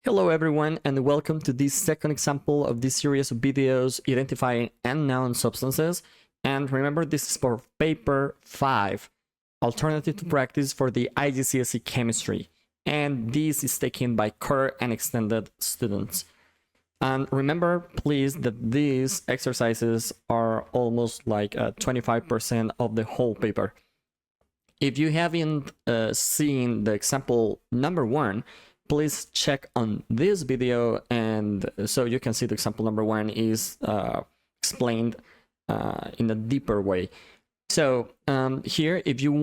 Hello everyone and welcome to this second example of this series of videos identifying unknown substances. And remember, this is for paper 5, Alternative to Practice for the IGCSE Chemistry. And this is taken by core and extended students. And remember, please, that these exercises are almost like 25% of the whole paper. If you haven't seen the example number 1, please check on this video, and so you can see the example number 1 is explained in a deeper way. So here, if you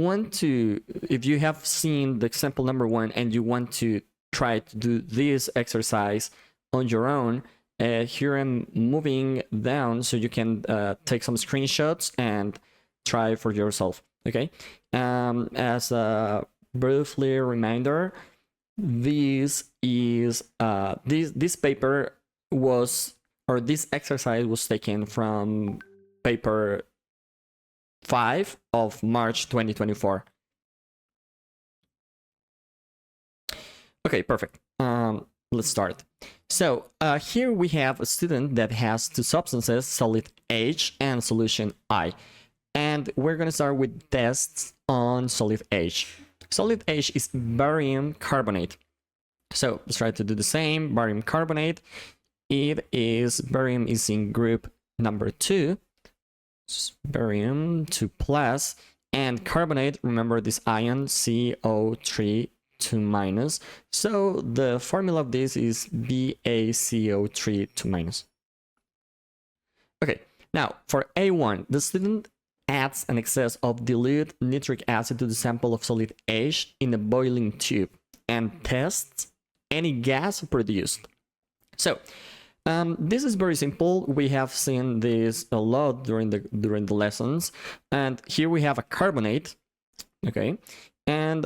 have seen the example number 1 and you want to try to do this exercise on your own, here I'm moving down so you can take some screenshots and try for yourself. Okay, as a briefly reminder, this paper was, or this exercise was taken from paper 5 of March 2024. Okay, perfect. Let's start. So here we have a student that has two substances, solid H and solution I. And we're going to start with tests on solid H. Solid H is barium carbonate. So let's try to do the same. Barium carbonate. Barium is in group number 2. Barium 2+. And carbonate, remember this ion, CO3 2-. So the formula of this is BaCO3 2-. Okay, now for A1, the student adds an excess of dilute nitric acid to the sample of solid H in a boiling tube and tests any gas produced. So this is very simple. We have seen this a lot during the lessons, and here we have a carbonate. Okay, and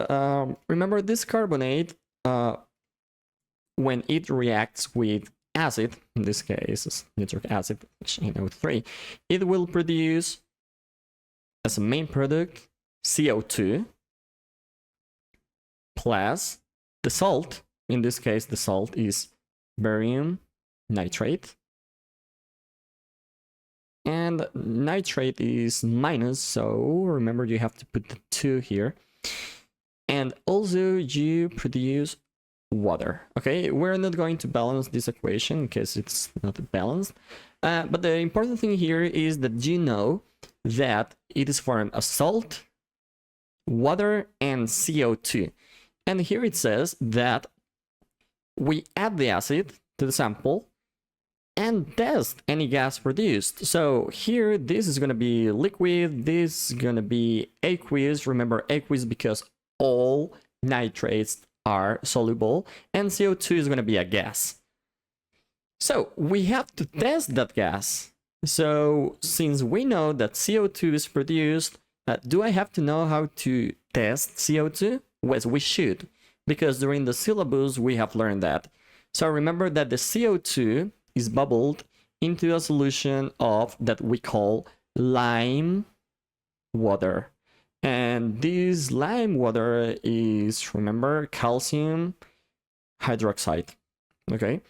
remember this carbonate, when it reacts with acid, in this case nitric acid, NO3, it will produce as a main product CO2 plus the salt. In this case, the salt is barium nitrate, and nitrate is minus, so remember you have to put the 2 here. And also you produce water. Okay, we're not going to balance this equation because it's not balanced, but the important thing here is that you know that it is formed of salt, water, and CO2. And here it says that we add the acid to the sample and test any gas produced. So here, this is going to be liquid, this is going to be aqueous. Remember aqueous because all nitrates are soluble, and CO2 is going to be a gas. So we have to test that gas. So since we know that CO2 is produced, do I have to know how to test CO2? Well, we should, because during the syllabus we have learned that. So remember that the CO2 is bubbled into a solution of that we call lime water. And this lime water is, remember, calcium hydroxide. Okay?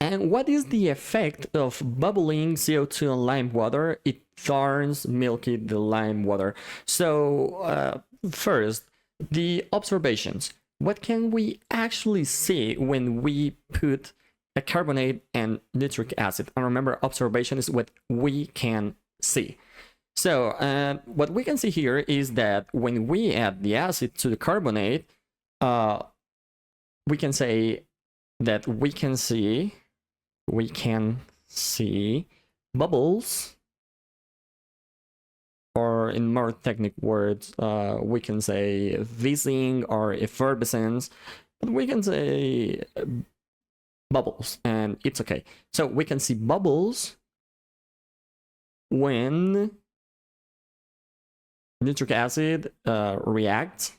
And what is the effect of bubbling CO2 on lime water? It turns milky the lime water. So first, the observations. What can we actually see when we put a carbonate and nitric acid? And remember, observation is what we can see. So what we can see here is that when we add the acid to the carbonate, we can say that we can see bubbles, or in more technical words, we can say fizzing or effervescence, but we can say bubbles, and it's okay. So we can see bubbles when nitric acid reacts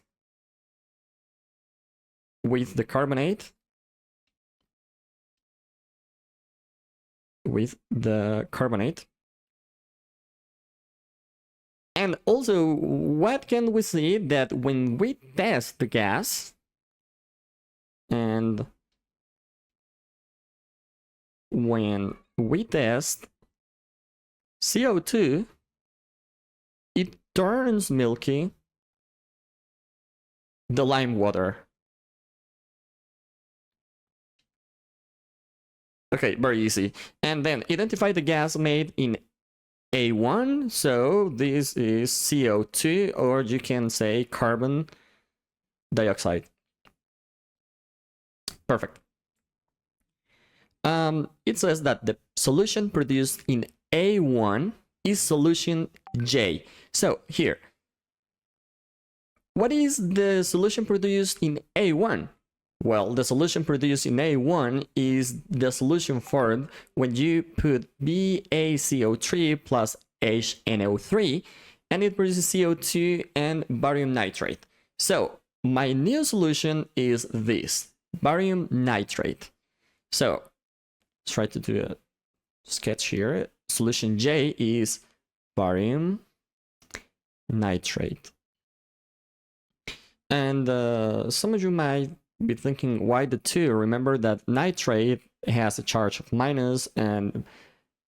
with the carbonate, And also, what can we see? That when we test the gas, and when we test CO2, it turns milky the lime water. Okay, very easy. And then identify the gas made in A1. So this is CO2, or you can say carbon dioxide. Perfect. It says that the solution produced in A1 is solution J. So here, what is the solution produced in A1? Well, the solution produced in A1 is the solution formed when you put BaCO3 plus HNO3, and it produces CO2 and barium nitrate. So my new solution is this, barium nitrate. So let's try to do a sketch here. Solution J is barium nitrate. And some of you might be thinking, why the 2? Remember that nitrate has a charge of minus and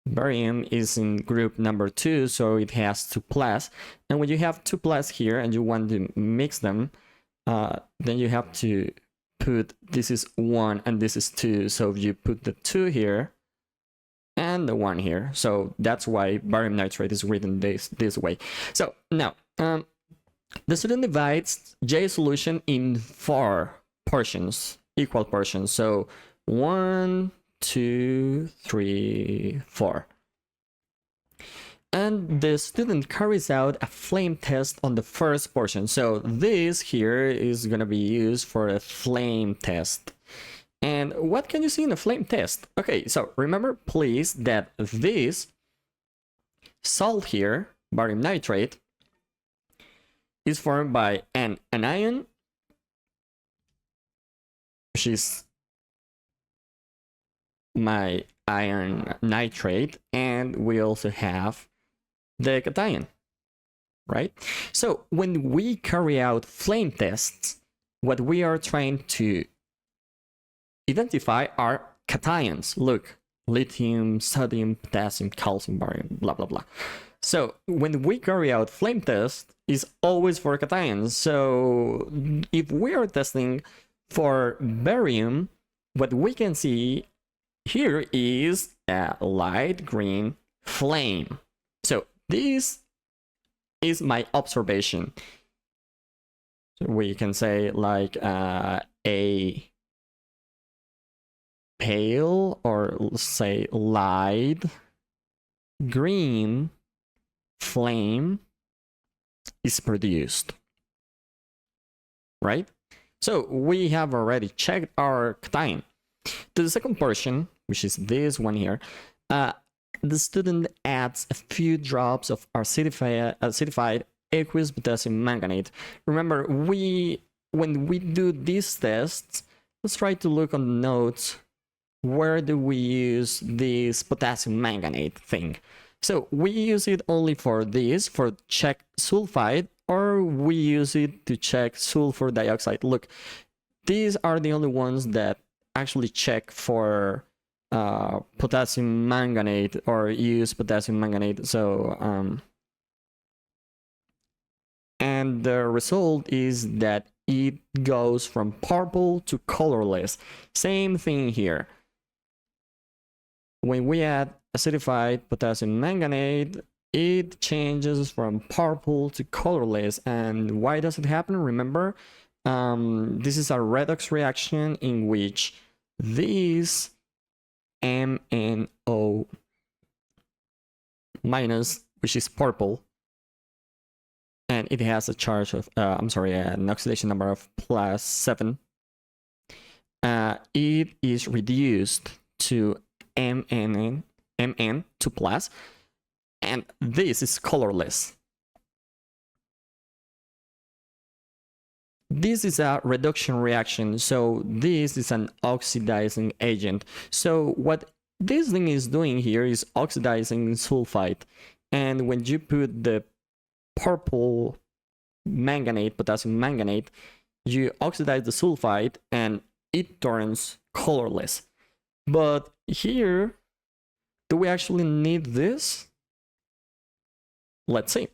barium is in group number 2, so it has 2 plus. And when you have 2 plus here and you want to mix them, then you have to put, this is 1 and this is 2. So you put the 2 here and the 1 here. So that's why barium nitrate is written this way. So now, the student divides J solution in 4 portions, equal portions. So 1, 2, 3, 4. And the student carries out a flame test on the first portion. So this here is going to be used for a flame test. And what can you see in a flame test? Okay, so remember please that this salt here, barium nitrate, is formed by an anion, which is my iron nitrate, and we also have the cation, right? So when we carry out flame tests, what we are trying to identify are cations. Look, lithium, sodium, potassium, calcium, barium, blah, blah, blah. So when we carry out flame tests, is always for cations. So if we are testing for barium, what we can see here is a light green flame. So this is my observation. So we can say like a pale, or let's say light green flame is produced, right? So we have already checked our cation. To the second portion, which is this one here, the student adds a few drops of acidified aqueous potassium manganate. Remember, when we do these tests, let's try to look on the notes. Where do we use this potassium manganate thing? So we use it only for this, for check sulfide, or we use it to check sulfur dioxide. Look, these are the only ones that actually check for potassium manganate or use potassium manganate. So, and the result is that it goes from purple to colorless. Same thing here. When we add acidified potassium manganate, it changes from purple to colorless. And why does it happen? Remember, this is a redox reaction in which this MnO minus, which is purple, and it has a charge of, an oxidation number of +7. It is reduced to Mn to plus, and this is colorless. This is a reduction reaction, so this is an oxidizing agent. So what this thing is doing here is oxidizing sulfide, and when you put the purple manganate, potassium manganate, you oxidize the sulfide and it turns colorless. But here Do we actually need this? Let's see.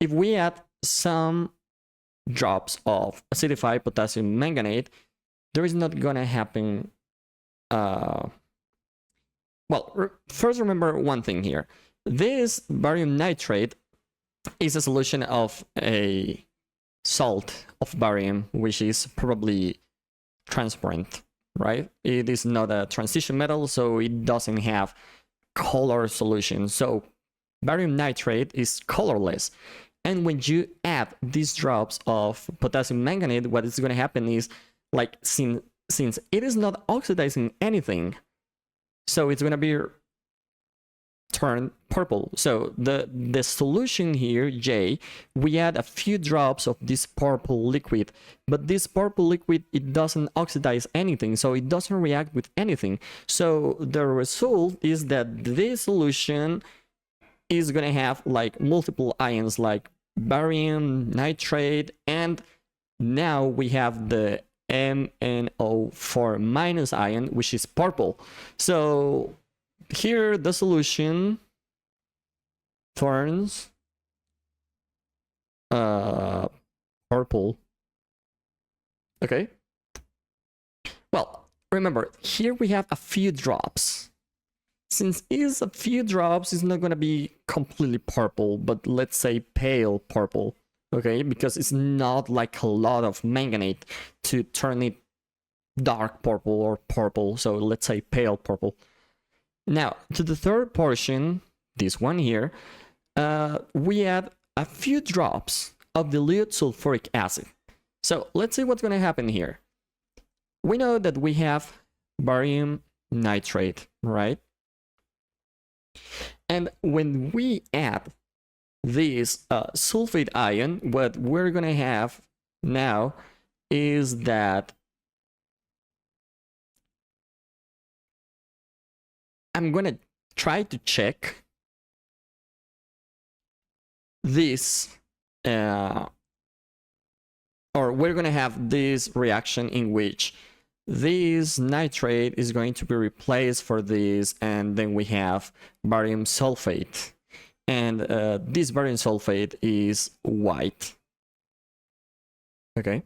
If we add some drops of acidified potassium manganate, there is not gonna happen. Well, first remember one thing here. This barium nitrate is a solution of a salt of barium, which is probably transparent, right? It is not a transition metal, so it doesn't have color solution. So barium nitrate is colorless. And when you add these drops of potassium manganate, what is going to happen is, like, since it is not oxidizing anything, so it's going to be turned purple. So the solution here, J, we add a few drops of this purple liquid, but this purple liquid, it doesn't oxidize anything, so it doesn't react with anything. So the result is that this solution is going to have like multiple ions like barium nitrate, and now we have the MnO4 minus ion, which is purple. So here the solution turns purple. Okay. Well, remember, here we have a few drops. Since it is a few drops, it's not going to be completely purple, but let's say pale purple, okay? Because it's not like a lot of manganate to turn it dark purple or purple, so let's say pale purple. Now, to the third portion, this one here, we add a few drops of dilute sulfuric acid. So let's see what's going to happen here. We know that we have barium nitrate, right? And when we add this sulfate ion, what we're going to have now is that I'm going to try to check this, or we're going to have this reaction in which this nitrate is going to be replaced for this, and then we have barium sulfate. And this barium sulfate is white. Okay.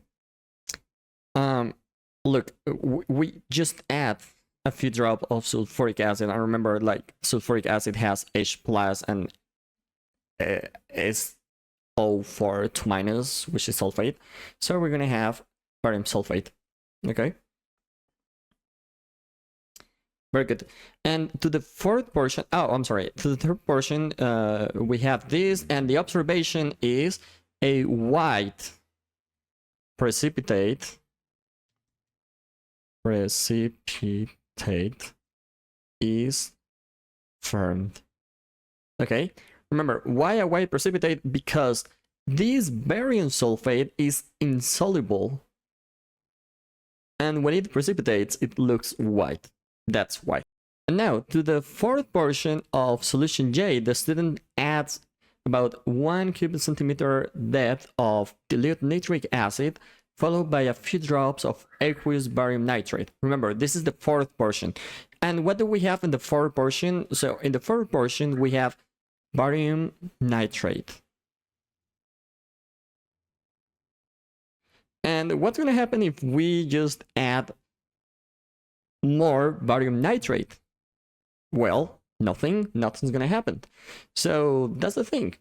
Look, we just add a few drops of sulfuric acid. I remember, like, sulfuric acid has H plus and SO4 2 minus, which is sulfate. So we're gonna have barium sulfate. Okay. Very good. And to the fourth portion, to the third portion, we have this, and the observation is a white precipitate is formed. Okay, remember, why a white precipitate? Because this barium sulfate is insoluble, and when it precipitates, it looks white. That's why. And now, to the fourth portion of solution J, the student adds about 1 cubic centimeter depth of dilute nitric acid, followed by a few drops of aqueous barium nitrate. Remember, this is the fourth portion. And what do we have in the fourth portion? So in the fourth portion, we have barium nitrate. And what's going to happen if we just add more barium nitrate? Well, nothing's going to happen. So that's the thing.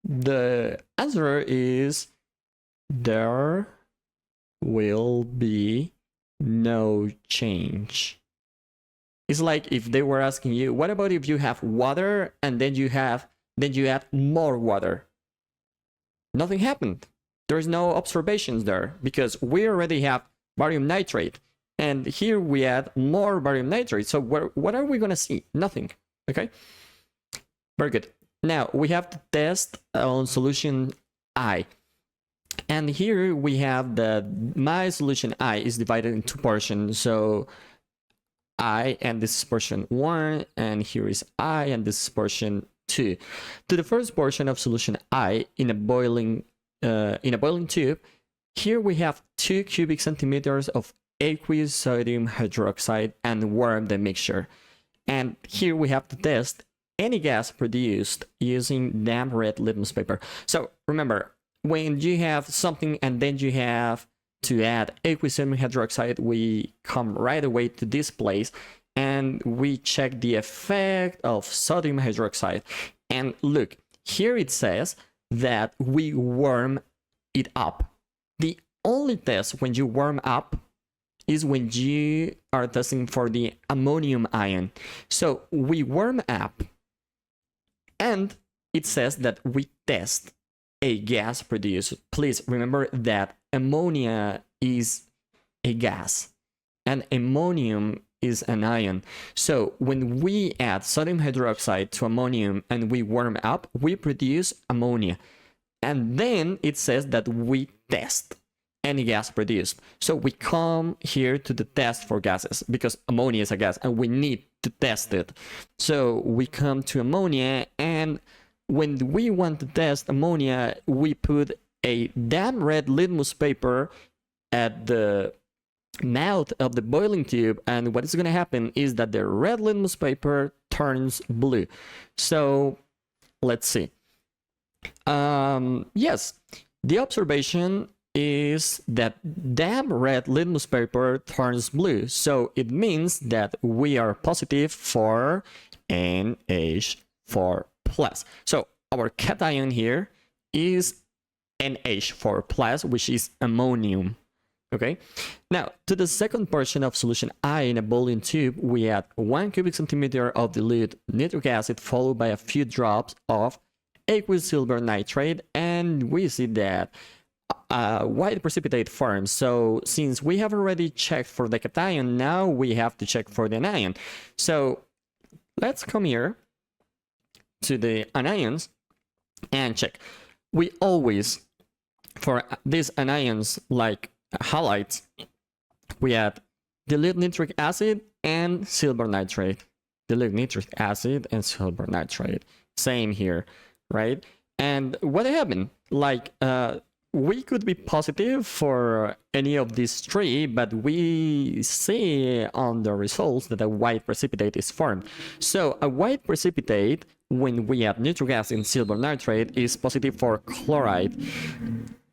The answer is there will be no change. It's like if they were asking you, what about if you have water and then you add more water? Nothing happened. There's no observations there because we already have barium nitrate. And here we add more barium nitrate. So what are we going to see? Nothing. Okay? Very good. Now, we have to test on solution I. And here we have my solution I is divided in two portions. So I, and this is portion 1, and here is I, and this is portion 2. To the first portion of solution I in a boiling tube, here we have 2 cubic centimeters of aqueous sodium hydroxide and warm the mixture. And here we have to test any gas produced using damp red litmus paper. So remember, when you have something and then you have to add aqueous sodium hydroxide, we come right away to this place and we check the effect of sodium hydroxide. And look, here it says that we warm it up. The only test when you warm up is when you are testing for the ammonium ion. So we warm up and it says that we test a gas produced. Please remember that ammonia is a gas and ammonium is an ion. So when we add sodium hydroxide to ammonium and we warm up, we produce ammonia. And then it says that we test any gas produced. So we come here to the test for gases because ammonia is a gas and we need to test it. So we come to ammonia, and when we want to test ammonia, we put a damp red litmus paper at the mouth of the boiling tube, and what is going to happen is that the red litmus paper turns blue. So let's see. Yes, the observation is that damp red litmus paper turns blue, so it means that we are positive for NH4+. So our cation here is NH4+, which is ammonium. Okay, now to the second portion of solution I in a boiling tube, we add 1 cubic centimeter of dilute nitric acid followed by a few drops of aqueous silver nitrate, and we see that white precipitate forms. So since we have already checked for the cation, now we have to check for the anion. So let's come here to the anions and check. We always, for these anions like halides, we add dilute nitric acid and silver nitrate. Dilute nitric acid and silver nitrate. Same here, right? And what happened? Like, we could be positive for any of these three, but we see on the results that a white precipitate is formed. So a white precipitate, when we add nitric acid and silver nitrate, is positive for chloride.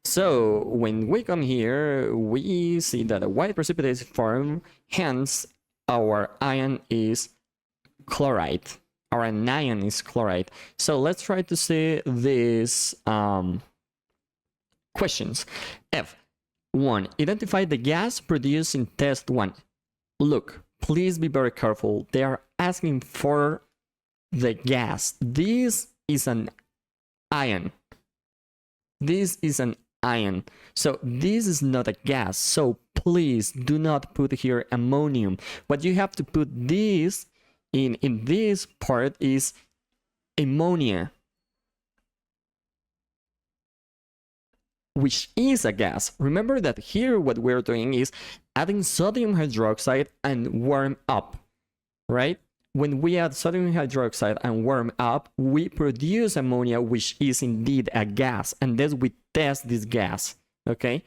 So when we come here, we see that a white precipitate is formed, hence our ion is chloride. Our anion is chloride. So let's try to see these questions. F1. Identify the gas produced in test 1. Look, please be very careful. They are asking for the gas. This is an ion. This is an ion. So this is not a gas. So please do not put here ammonium. What you have to put this in this part is ammonia, which is a gas. Remember that here what we're doing is adding sodium hydroxide and warm up, right? When we add sodium hydroxide and warm up, we produce ammonia, which is indeed a gas, and then we test this gas, okay?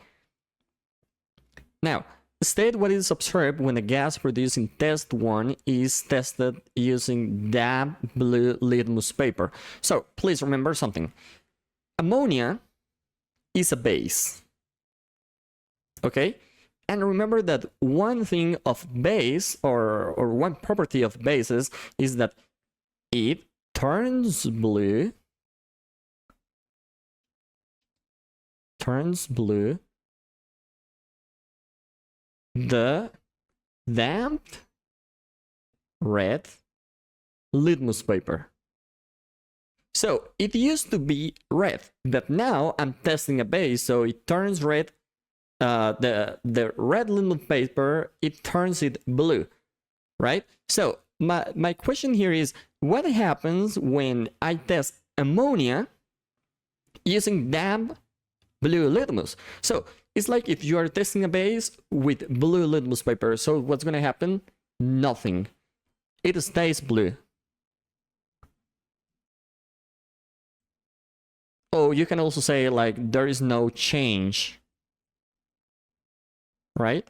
Now, state what is observed when a gas produced in test 1 is tested using damp blue litmus paper. So please remember something. Ammonia is a base, okay? And remember that one thing of base, or one property of bases, is that it turns blue, the damped red litmus paper. So it used to be red, but now I'm testing a base, so it turns red. The red litmus paper, it turns it blue, right? So my question here is, what happens when I test ammonia using damp blue litmus? So it's like if you are testing a base with blue litmus paper, so what's going to happen? Nothing. It stays blue. Oh, you can also say like there is no change, right?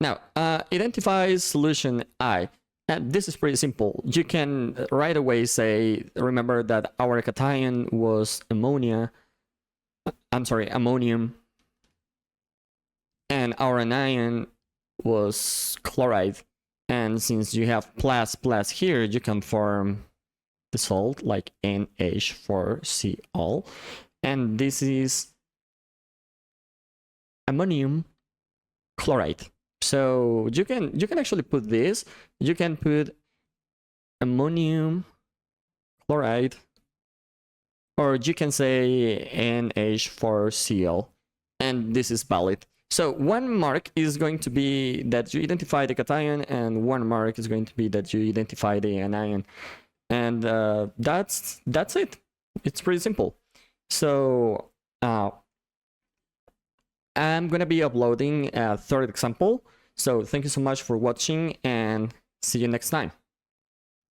Now, identify solution I. And this is pretty simple. You can right away say, remember that our cation was ammonium, and our anion was chloride. And since you have plus plus here, you can form the salt like NH4Cl. And this is ammonium chloride. So you can actually put this. You can put ammonium chloride, or you can say NH4Cl, and this is valid. So one mark is going to be that you identify the cation, and one mark is going to be that you identify the anion, and that's it. It's pretty simple. So I'm gonna be uploading a third example. So thank you so much for watching, and see you next time.